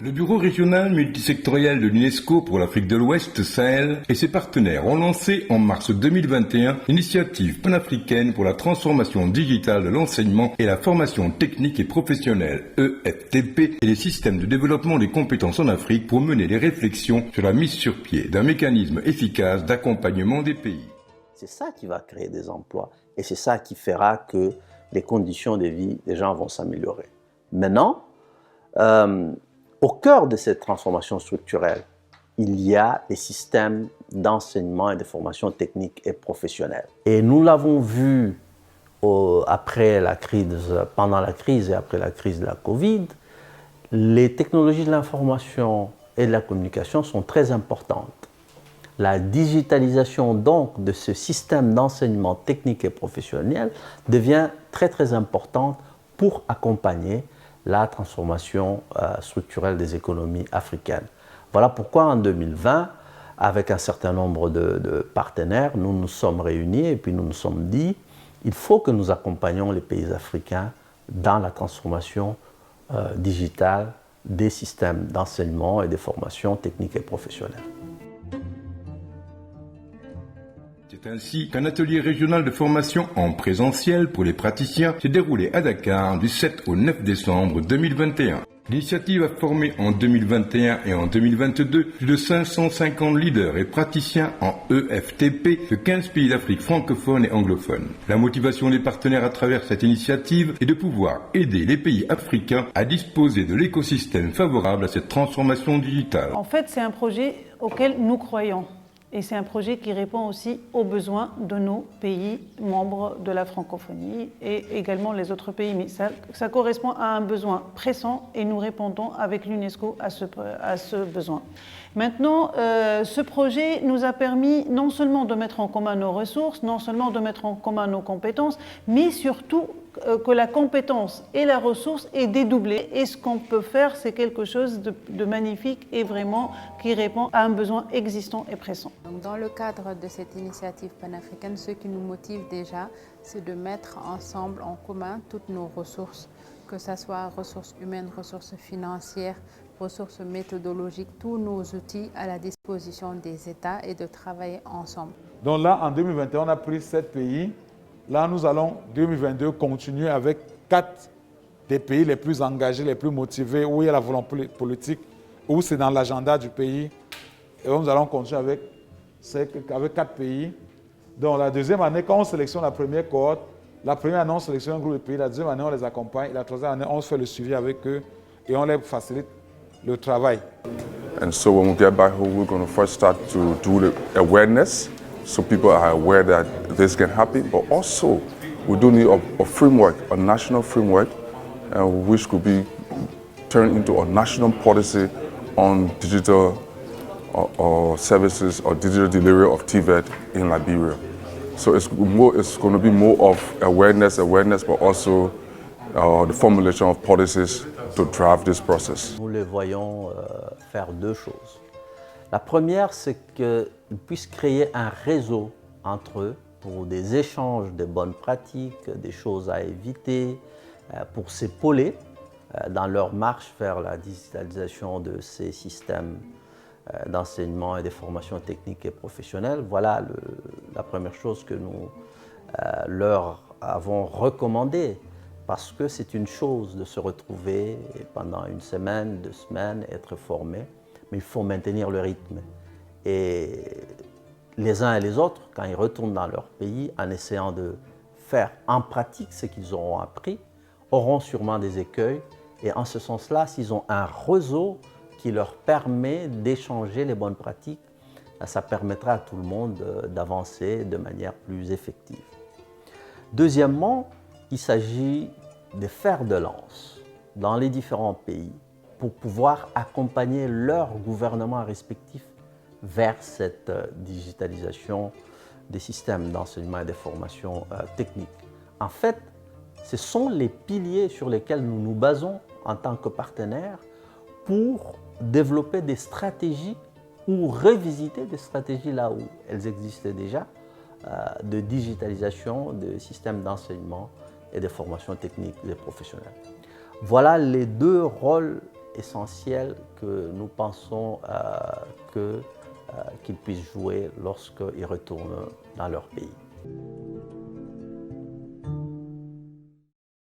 Le bureau régional multisectoriel de l'UNESCO pour l'Afrique de l'Ouest, Sahel, et ses partenaires ont lancé en mars 2021 l'initiative panafricaine pour la transformation digitale de l'enseignement et la formation technique et professionnelle, EFTP, et les systèmes de développement des compétences en Afrique pour mener les réflexions sur la mise sur pied d'un mécanisme efficace d'accompagnement des pays. C'est ça qui va créer des emplois et c'est ça qui fera que les conditions de vie des gens vont s'améliorer. Maintenant, au cœur de cette transformation structurelle, il y a les systèmes d'enseignement et de formation technique et professionnelle. Et nous l'avons vu après la crise, pendant la crise et après la crise de la Covid, les technologies de l'information et de la communication sont très importantes. La digitalisation donc de ce système d'enseignement technique et professionnel devient très importante pour accompagner la transformation structurelle des économies africaines. Voilà pourquoi en 2020, avec un certain nombre de partenaires, nous nous sommes réunis et puis nous nous sommes dit il faut que nous accompagnions les pays africains dans la transformation digitale des systèmes d'enseignement et de formation technique et professionnelle. C'est ainsi qu'un atelier régional de formation en présentiel pour les praticiens s'est déroulé à Dakar du 7 au 9 décembre 2021. L'initiative a formé en 2021 et en 2022 plus de 550 leaders et praticiens en EFTP de 15 pays d'Afrique francophone et anglophone. La motivation des partenaires à travers cette initiative est de pouvoir aider les pays africains à disposer de l'écosystème favorable à cette transformation digitale. En fait, c'est un projet auquel nous croyons. Et c'est un projet qui répond aussi aux besoins de nos pays membres de la francophonie et également les autres pays. Mais ça correspond à un besoin pressant et nous répondons avec l'UNESCO à ce besoin. Maintenant, ce projet nous a permis non seulement de mettre en commun nos ressources, non seulement de mettre en commun nos compétences, mais surtout que la compétence et la ressource est dédoublée. Et ce qu'on peut faire, c'est quelque chose de magnifique et vraiment qui répond à un besoin existant et pressant. Donc, dans le cadre de cette initiative panafricaine, ce qui nous motive déjà, c'est de mettre ensemble en commun toutes nos ressources, que ce soit ressources humaines, ressources financières, ressources méthodologiques, tous nos outils à la disposition des États et de travailler ensemble. Donc là, en 2021, on a pris 7 pays. Là, nous allons, 2022, continuer avec 4 des pays les plus engagés, les plus motivés, où il y a la volonté politique, où c'est dans l'agenda du pays. Et nous allons continuer avec 4 pays. Donc la deuxième année, quand on sélectionne la première cohorte, la première année, on sélectionne un groupe de pays, la deuxième année, on les accompagne, et la troisième année, on fait le suivi avec eux et on les facilite le travail. And so when we get back home, we're going to first start to do the awareness, so people are aware that this can happen, but also we do need a framework, a national framework, which could be turned into a national policy on digital or services or digital delivery of TVET in Liberia. So it's going to be more of awareness, but also the formulation of policies to drive this process. Nous les voyons faire deux choses. La première, c'est qu'ils puissent créer un réseau entre eux pour des échanges de bonnes pratiques, des choses à éviter, pour s'épauler dans leur marche vers la digitalisation de ces systèmes d'enseignement et de formation technique et professionnelle. Voilà la première chose que nous leur avons recommandé, parce que c'est une chose de se retrouver pendant une semaine, 2 semaines, être formé, mais il faut maintenir le rythme. Et les uns et les autres, quand ils retournent dans leur pays, en essayant de faire en pratique ce qu'ils auront appris, auront sûrement des écueils. Et en ce sens-là, s'ils ont un réseau qui leur permet d'échanger les bonnes pratiques, ça permettra à tout le monde d'avancer de manière plus effective. Deuxièmement, il s'agit de fer de lance dans les différents pays pour pouvoir accompagner leurs gouvernements respectifs vers cette digitalisation des systèmes d'enseignement et de formation technique. En fait, ce sont les piliers sur lesquels nous nous basons en tant que partenaires pour développer des stratégies ou revisiter des stratégies là où elles existaient déjà de digitalisation des systèmes d'enseignement et de formation technique et professionnelle. Voilà les deux rôles essentiel que nous pensons qu'ils puissent jouer lorsqu'ils retournent dans leur pays.